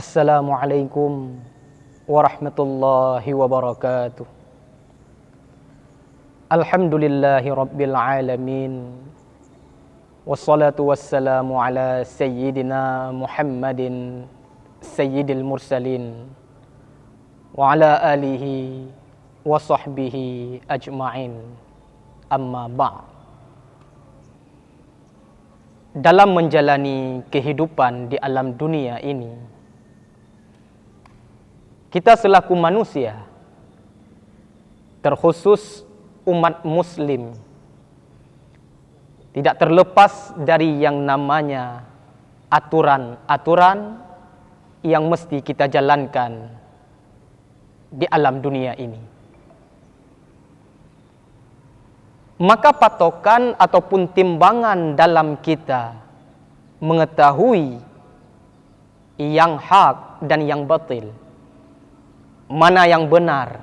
Assalamualaikum warahmatullahi wabarakatuh. Alhamdulillahi rabbil alamin. Wassalatu wassalamu ala sayyidina Muhammadin sayyidil mursalin wa ala alihi wa sahbihi ajma'in. Amma ba'. Dalam menjalani kehidupan di alam dunia ini, kita selaku manusia, terkhusus umat muslim, tidak terlepas dari yang namanya aturan-aturan yang mesti kita jalankan di alam dunia ini. Maka patokan ataupun timbangan dalam kita mengetahui yang hak dan yang batil, mana yang benar,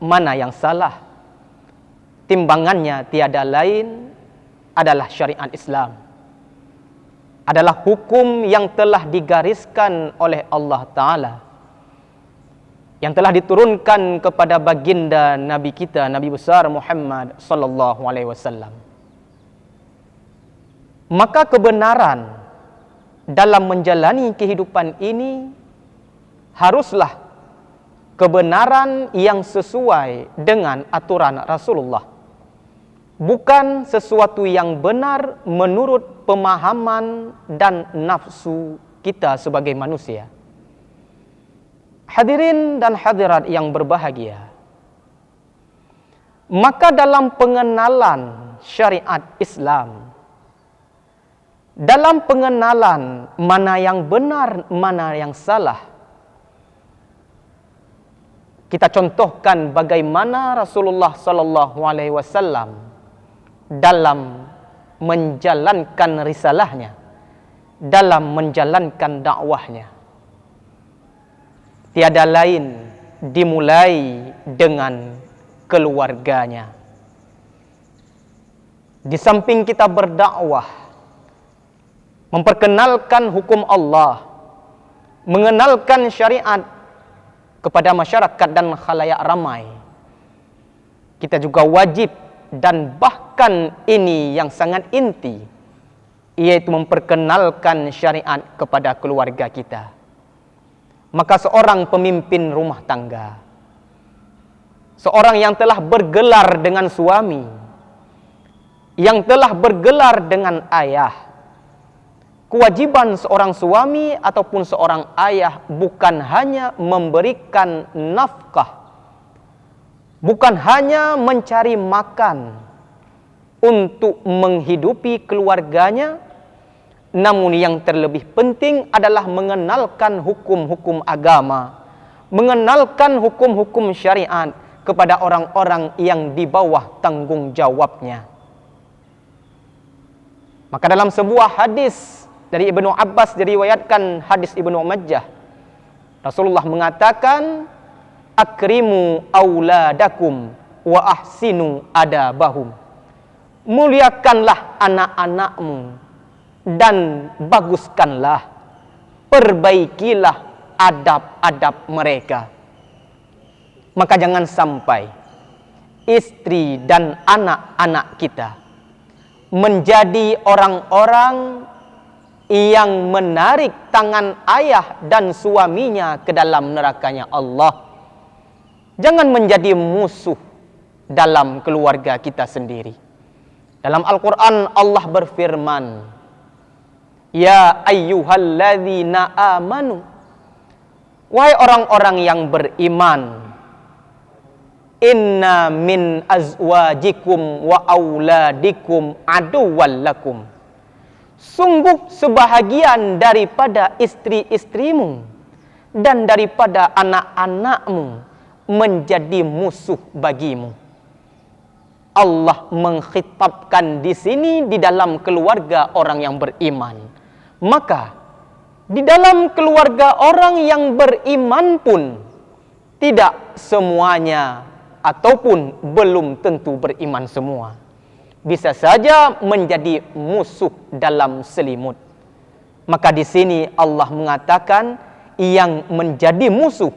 mana yang salah, timbangannya tiada lain adalah syariat Islam, adalah hukum yang telah digariskan oleh Allah Ta'ala, yang telah diturunkan kepada baginda Nabi kita, Nabi besar Muhammad sallallahu alaihi wasallam. Maka kebenaran dalam menjalani kehidupan ini haruslah kebenaran yang sesuai dengan aturan Rasulullah, bukan sesuatu yang benar menurut pemahaman dan nafsu kita sebagai manusia. Hadirin dan hadirat yang berbahagia, maka dalam pengenalan syariat Islam, dalam pengenalan mana yang benar, mana yang salah, kita contohkan bagaimana Rasulullah sallallahu alaihi wasallam dalam menjalankan risalahnya, dalam menjalankan dakwahnya. Tiada lain dimulai dengan keluarganya. Di samping kita berdakwah, memperkenalkan hukum Allah, mengenalkan syariat kepada masyarakat dan khalayak ramai, kita juga wajib dan bahkan ini yang sangat inti, yaitu memperkenalkan syariat kepada keluarga kita. Maka seorang pemimpin rumah tangga, seorang yang telah bergelar dengan suami, yang telah bergelar dengan ayah, kewajiban seorang suami ataupun seorang ayah bukan hanya memberikan nafkah, bukan hanya mencari makan untuk menghidupi keluarganya, namun yang terlebih penting adalah mengenalkan hukum-hukum agama, mengenalkan hukum-hukum syariat kepada orang-orang yang di bawah tanggung jawabnya. Maka dalam sebuah hadis dari Ibnu Abbas diriwayatkan, hadis Ibnu Majah, Rasulullah mengatakan, akrimu auladakum wa ahsinu adabahum. Muliakanlah anak-anakmu dan baguskanlah, perbaikilah adab-adab mereka. Maka jangan sampai istri dan anak-anak kita menjadi orang-orang yang menarik tangan ayah dan suaminya ke dalam nerakanya Allah. Jangan menjadi musuh dalam keluarga kita sendiri. Dalam Al-Quran Allah berfirman, ya ayyuhalladzina amanu, wahai orang-orang yang beriman, inna min azwajikum wa auladikum aduwwal lakum. Sungguh sebahagian daripada istri-istrimu dan daripada anak-anakmu menjadi musuh bagimu. Allah mengkhitabkan di sini di dalam keluarga orang yang beriman. Maka di dalam keluarga orang yang beriman pun tidak semuanya ataupun belum tentu beriman semua. Bisa saja menjadi musuh dalam selimut. Maka di sini Allah mengatakan, yang menjadi musuh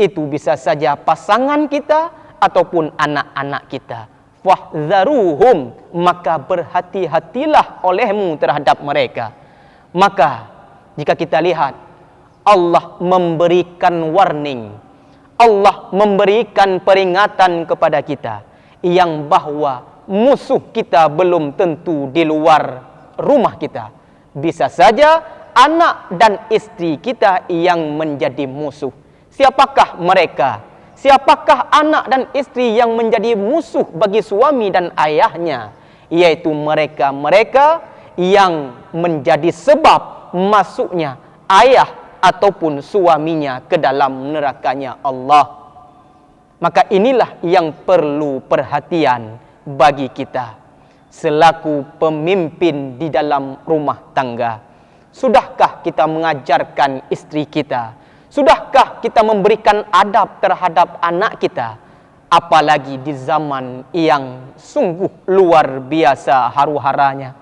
itu bisa saja pasangan kita ataupun anak-anak kita. Fahdharuhum, maka berhati-hatilah olehmu terhadap mereka. Maka jika kita lihat, Allah memberikan warning, Allah memberikan peringatan kepada kita yang bahwa musuh kita belum tentu di luar rumah kita. Bisa saja anak dan istri kita yang menjadi musuh. Siapakah mereka? Siapakah anak dan istri yang menjadi musuh bagi suami dan ayahnya? Yaitu mereka-mereka yang menjadi sebab masuknya ayah ataupun suaminya ke dalam nerakanya Allah. Maka inilah yang perlu perhatian bagi kita selaku pemimpin di dalam rumah tangga. Sudahkah kita mengajarkan istri kita? Sudahkah kita memberikan adab terhadap anak kita? Apalagi di zaman yang sungguh luar biasa haru-haranya.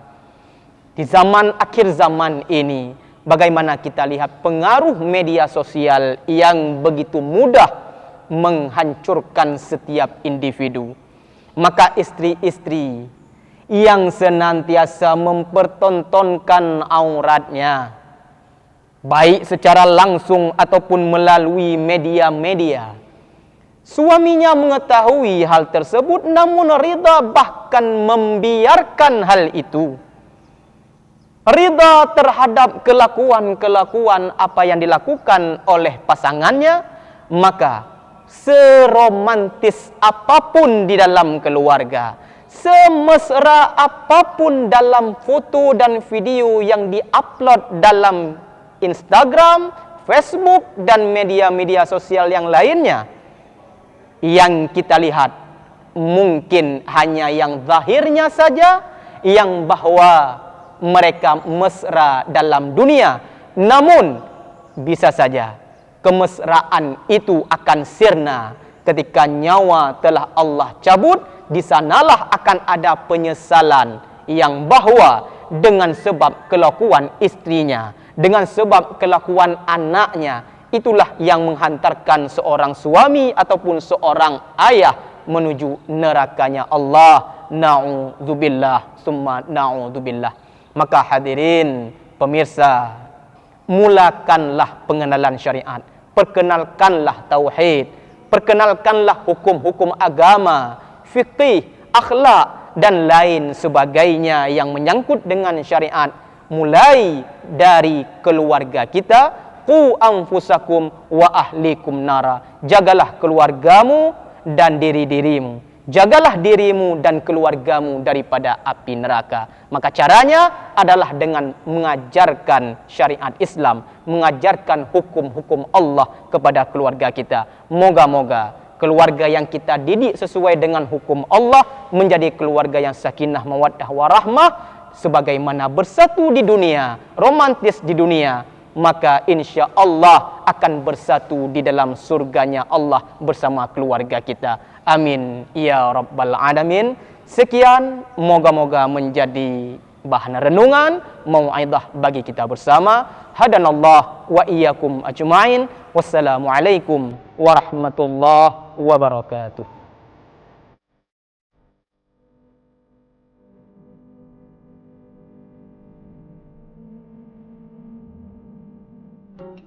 Di zaman akhir zaman ini, bagaimana kita lihat pengaruh media sosial yang begitu mudah menghancurkan setiap individu. Maka istri-istri yang senantiasa mempertontonkan auratnya, baik secara langsung ataupun melalui media-media, suaminya mengetahui hal tersebut namun rida bahkan membiarkan hal itu. Rida terhadap kelakuan-kelakuan apa yang dilakukan oleh pasangannya, maka seromantis apapun di dalam keluarga, semesra apapun dalam foto dan video yang diupload dalam Instagram, Facebook, dan media-media sosial yang lainnya, yang kita lihat mungkin hanya yang zahirnya saja, yang bahwa mereka mesra dalam dunia, namun bisa saja kemesraan itu akan sirna ketika nyawa telah Allah cabut. Di sanalah akan ada penyesalan yang bahwa dengan sebab kelakuan istrinya, dengan sebab kelakuan anaknya, itulah yang menghantarkan seorang suami ataupun seorang ayah menuju nerakanya Allah. Na'udzubillah summa na'udzubillah. Maka hadirin pemirsa, mulakanlah pengenalan syariat, perkenalkanlah tauhid, perkenalkanlah hukum-hukum agama, fikih, akhlak, dan lain sebagainya yang menyangkut dengan syariat, mulai dari keluarga kita. Qu anfusakum wa ahlikum nara, jagalah keluargamu dan diri-dirimu, jagalah dirimu dan keluargamu daripada api neraka. Maka caranya adalah dengan mengajarkan syariat Islam, mengajarkan hukum-hukum Allah kepada keluarga kita. Moga-moga keluarga yang kita didik sesuai dengan hukum Allah menjadi keluarga yang sakinah, mawaddah, warahmah, sebagaimana bersatu di dunia, romantis di dunia, maka insya Allah akan bersatu di dalam surganya Allah bersama keluarga kita. Amin ya rabbal alamin. Sekian, moga-moga menjadi bahan renungan, mau'izah bagi kita bersama. Hadanallah wa iyyakum ajmain. Wassalamualaikum warahmatullahi wabarakatuh.